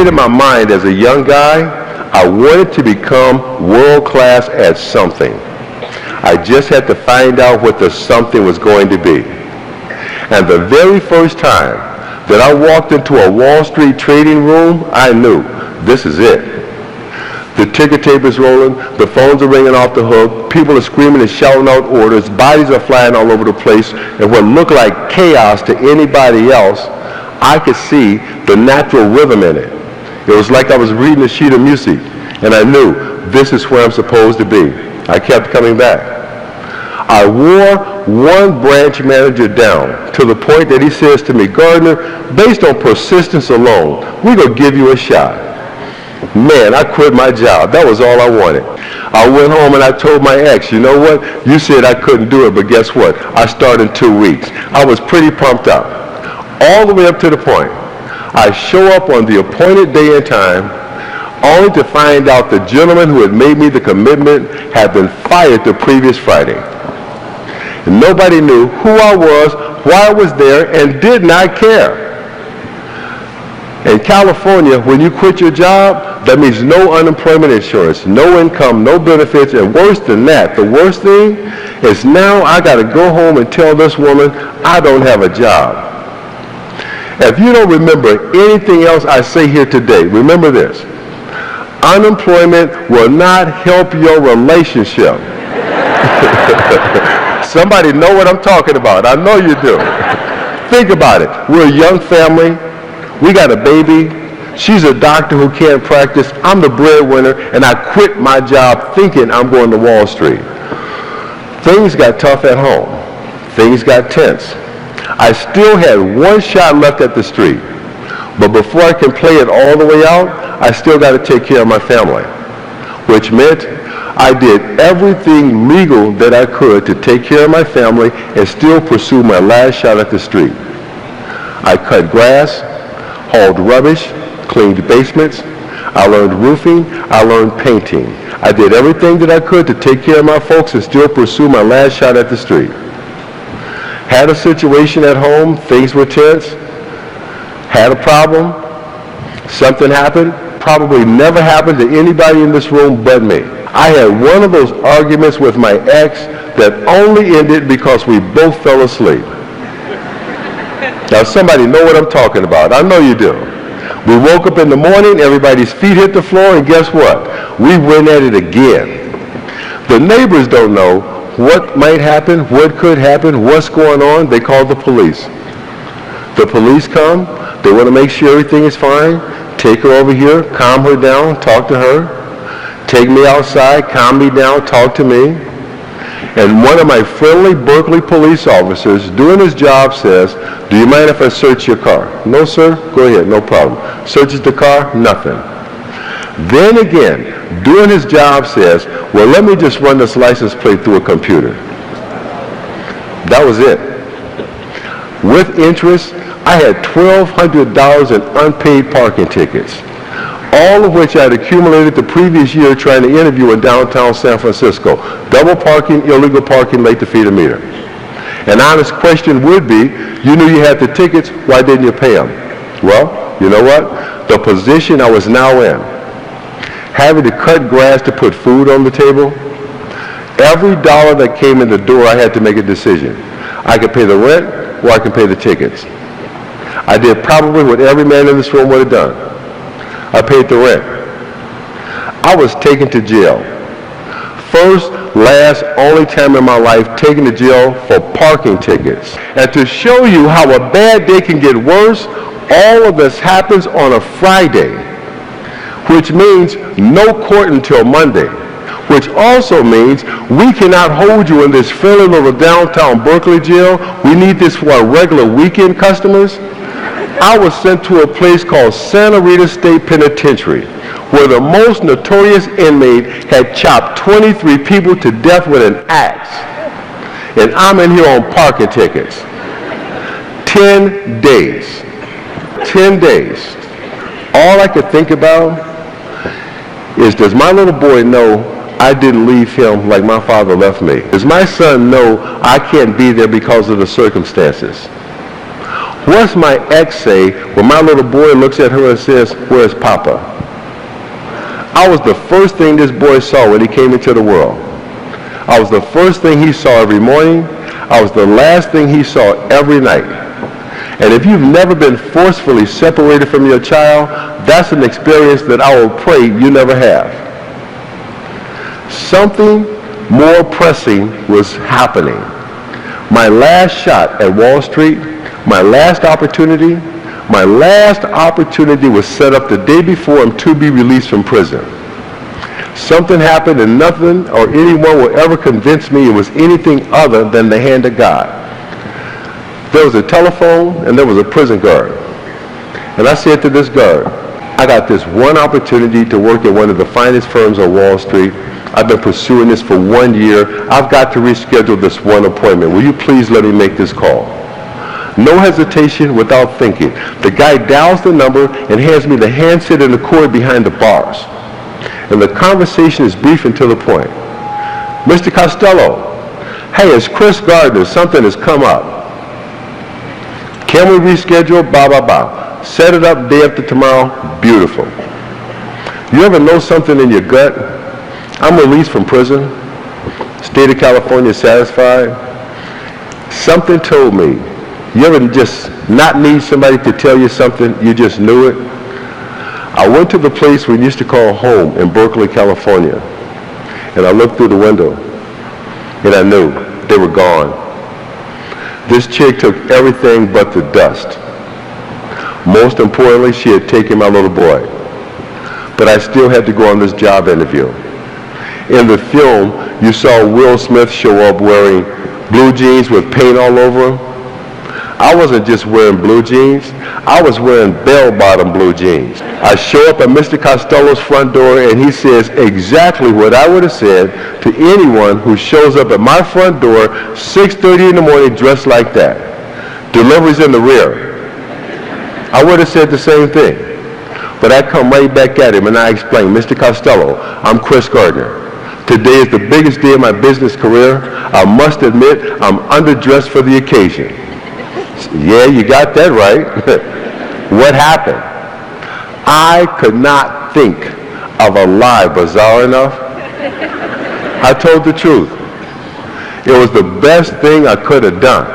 made in my mind as a young guy, I wanted to become world-class at something. I just had to find out what the something was going to be. And the very first time that I walked into a Wall Street trading room, I knew this is it. The ticker tape is rolling, the phones are ringing off the hook, people are screaming and shouting out orders, bodies are flying all over the place, and what looked like chaos to anybody else, I could see the natural rhythm in it. It was like I was reading a sheet of music, and I knew this is where I'm supposed to be. I kept coming back. I wore one branch manager down to the point that he says to me, Gardner, based on persistence alone, we're going to give you a shot. Man, I quit my job. That was all I wanted. I went home and I told my ex, you know what? You said I couldn't do it, but guess what? I start in 2 weeks. I was pretty pumped up. All the way up to the point. I show up on the appointed day and time, only to find out the gentleman who had made me the commitment had been fired the previous Friday. And nobody knew who I was, why I was there, and did not care. In California, when you quit your job, that means no unemployment insurance, no income, no benefits, and worse than that, the worst thing is now I got to go home and tell this woman I don't have a job. If you don't remember anything else I say here today, remember this. Unemployment will not help your relationship. Somebody know what I'm talking about. I know you do. Think about it. We're a young family. We got a baby. She's a doctor who can't practice. I'm the breadwinner, and I quit my job thinking I'm going to Wall Street. Things got tough at home. Things got tense. I still had one shot left at the street. But before I can play it all the way out, I still got to take care of my family, which meant I did everything legal that I could to take care of my family and still pursue my last shot at the street. I cut grass, hauled rubbish, cleaned basements. I learned roofing. I learned painting. I did everything that I could to take care of my folks and still pursue my last shot at the street. Had a situation at home, things were tense, had a problem, something happened, probably never happened to anybody in this room but me. I had one of those arguments with my ex that only ended because we both fell asleep. Now somebody know what I'm talking about. I know you do. We woke up in the morning, everybody's feet hit the floor, and guess what? We went at it again. The neighbors don't know what might happen, what could happen, what's going on. They call the police. The police come. They want to make sure everything is fine. Take her over here, calm her down, talk to her. Take me outside, calm me down, talk to me. And one of my friendly Berkeley police officers doing his job says, do you mind if I search your car? No, sir. Go ahead, no problem. Searches the car, nothing. Then again, doing his job says, well, let me just run this license plate through a computer. That was it. With interest, I had $1,200 in unpaid parking tickets, all of which I had accumulated the previous year trying to interview in downtown San Francisco. Double parking, illegal parking, late to feed a meter. An honest question would be, you knew you had the tickets, why didn't you pay them? Well, you know what? The position I was now in, having to cut grass to put food on the table, every dollar that came in the door, I had to make a decision. I could pay the rent or I could pay the tickets. I did probably what every man in this room would have done. I paid the rent. I was taken to jail. First, last, only time in my life taken to jail for parking tickets. And to show you how a bad day can get worse, all of this happens on a Friday, which means no court until Monday, which also means we cannot hold you in this friendly little downtown Berkeley jail. We need this for our regular weekend customers. I was sent to a place called Santa Rita State Penitentiary, where the most notorious inmate had chopped 23 people to death with an axe. And I'm in here on parking tickets. 10 days. 10 days. All I could think about is, does my little boy know I didn't leave him like my father left me? Does my son know I can't be there because of the circumstances? What's my ex say when my little boy looks at her and says, "Where's Papa?" I was the first thing this boy saw when he came into the world. I was the first thing he saw every morning. I was the last thing he saw every night. And if you've never been forcefully separated from your child, that's an experience that I will pray you never have. Something more pressing was happening. My last shot at Wall Street, my last opportunity was set up the day before I'm to be released from prison. Something happened and nothing or anyone will ever convince me it was anything other than the hand of God. There was a telephone and there was a prison guard. And I said to this guard, I got this one opportunity to work at one of the finest firms on Wall Street. I've been pursuing this for 1 year. I've got to reschedule this one appointment. Will you please let me make this call? No hesitation, without thinking. The guy dials the number and hands me the handset and the cord behind the bars. And the conversation is brief and to the point. Mr. Costello, hey, it's Chris Gardner. Something has come up. Can we reschedule? Blah, blah, blah. Set it up day after tomorrow. Beautiful. You ever know something in your gut? I'm released from prison. State of California satisfied. Something told me. You ever just not need somebody to tell you something? You just knew it. I went to the place we used to call home in Berkeley, California. And I looked through the window. And I knew they were gone. This chick took everything but the dust. Most importantly, she had taken my little boy. But I still had to go on this job interview. In the film, you saw Will Smith show up wearing blue jeans with paint all over him. I wasn't just wearing blue jeans. I was wearing bell-bottom blue jeans. I show up at Mr. Costello's front door and he says exactly what I would have said to anyone who shows up at my front door 6:30 in the morning dressed like that. Delivery's in the rear. I would have said the same thing. But I come right back at him and I explain, Mr. Costello, I'm Chris Gardner. Today is the biggest day of my business career. I must admit I'm underdressed for the occasion. Yeah, you got that right. What happened? I could not think of a lie bizarre enough. I told the truth. It was the best thing I could have done.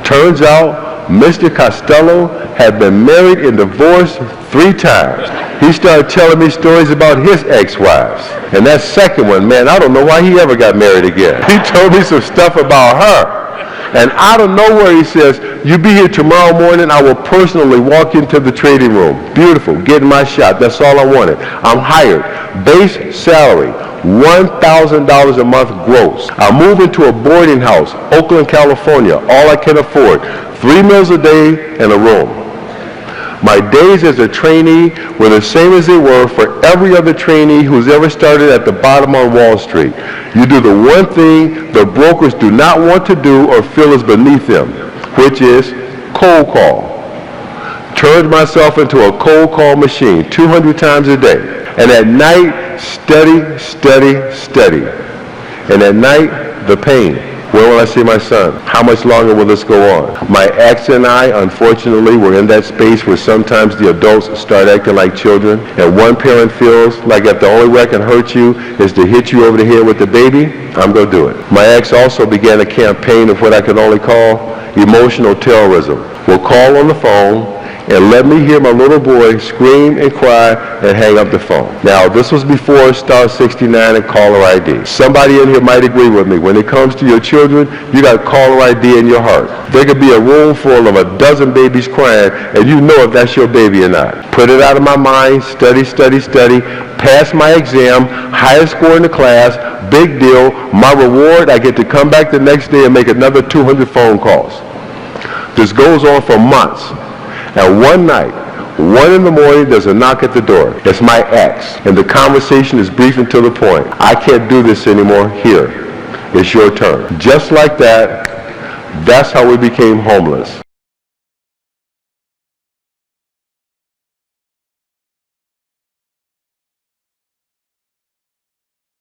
Turns out Mr. Costello had been married and divorced 3 times. He started telling me stories about his ex-wives. And that second one, man, I don't know why he ever got married again. He told me some stuff about her. And out of nowhere he says, you be here tomorrow morning, I will personally walk into the trading room. Beautiful, getting my shot, that's all I wanted. I'm hired, base salary, $1,000 a month gross. I move into a boarding house, Oakland, California, all I can afford, 3 meals a day and a room. My days as a trainee were the same as they were for every other trainee who's ever started at the bottom on Wall Street. You do the one thing the brokers do not want to do or feel is beneath them, which is cold call. Turned myself into a cold call machine 200 times a day. And at night, study, study, study. And at night, the pain. When will I see my son? How much longer will this go on? My ex and I, unfortunately, were in that space where sometimes the adults start acting like children, and one parent feels like if the only way I can hurt you is to hit you over the head with the baby, I'm going to do it. My ex also began a campaign of what I could only call emotional terrorism. We'll call on the phone and let me hear my little boy scream and cry and hang up the phone. Now, this was before star 69 and caller ID. Somebody in here might agree with me. When it comes to your children, you got caller ID in your heart. There could be a room full of a dozen babies crying, and you know if that's your baby or not. Put it out of my mind, study, study, study, pass my exam, highest score in the class, big deal. My reward, I get to come back the next day and make another 200 phone calls. This goes on for months. And one night, 1 in the morning, there's a knock at the door. It's my ex, and the conversation is brief and to the point. I can't do this anymore. Here, it's your turn. Just like that, that's how we became homeless.